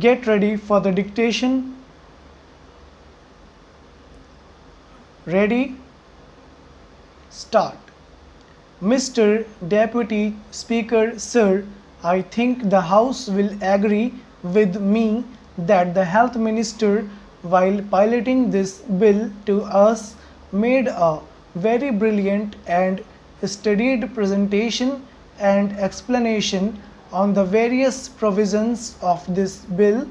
Get ready for the dictation. Ready? Start. Mr. Deputy Speaker, sir, I think the House will agree with me that the Health Minister, while piloting this bill to us, made a very brilliant and studied presentation and explanation on the various provisions of this bill,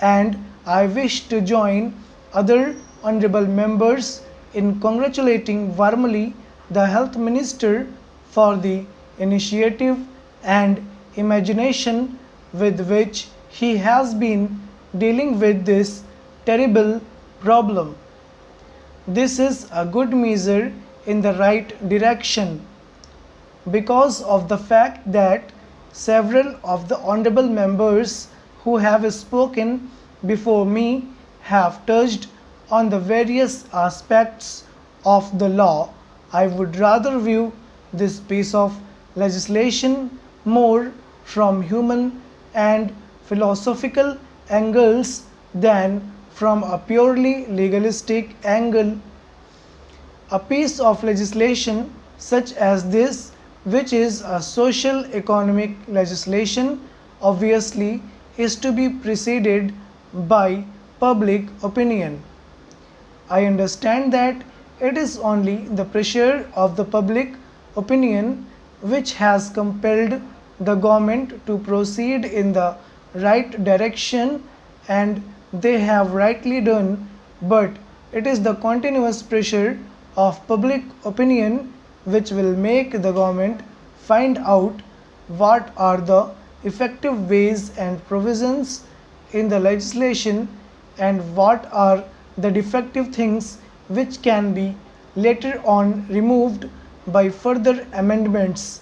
and I wish to join other honorable members in congratulating warmly the Health Minister for the initiative and imagination with which he has been dealing with this terrible problem. This is a good measure in the right direction because of the fact that several of the honorable members who have spoken before me have touched on the various aspects of the law. I would rather view this piece of legislation more from human and philosophical angles than from a purely legalistic angle. A piece of legislation such as this, which is a social economic legislation, obviously is to be preceded by public opinion. I understand that it is only the pressure of the public opinion which has compelled the government to proceed in the right direction, and they have rightly done, but it is the continuous pressure of public opinion which will make the government find out what are the effective ways and provisions in the legislation and what are the defective things which can be later on removed by further amendments.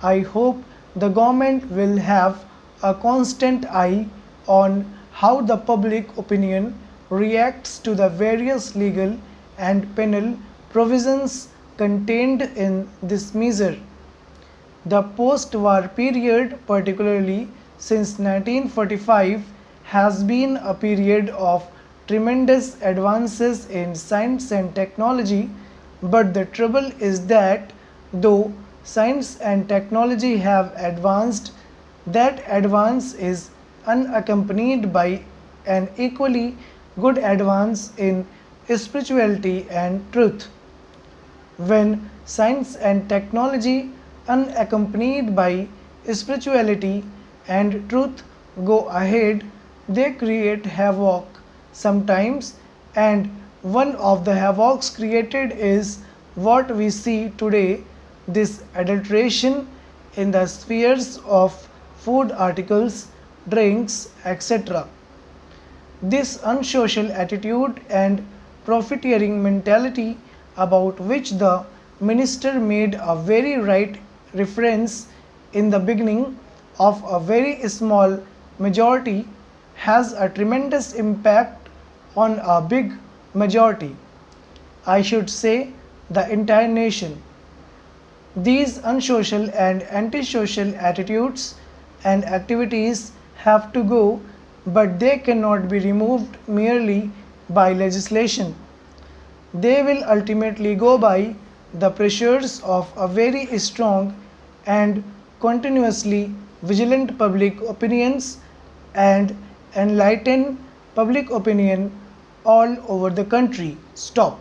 I hope the government will have a constant eye on how the public opinion reacts to the various legal and penal provisions contained in this measure. The post-war period, particularly since 1945, has been a period of tremendous advances in science and technology, but the trouble is that though science and technology have advanced, that advance is unaccompanied by an equally good advance in spirituality and truth. When science and technology unaccompanied by spirituality and truth go ahead, they create havoc sometimes, and one of the havocs created is what we see today, this adulteration in the spheres of food articles, drinks, etc. This unsocial attitude and profiteering mentality about which the minister made a very right reference in the beginning of a very small majority has a tremendous impact on a big majority. I should say the entire nation. These unsocial and antisocial attitudes and activities have to go, but they cannot be removed merely by legislation. They will ultimately go by the pressures of a very strong and continuously vigilant public opinions and enlighten public opinion all over the country. Stop.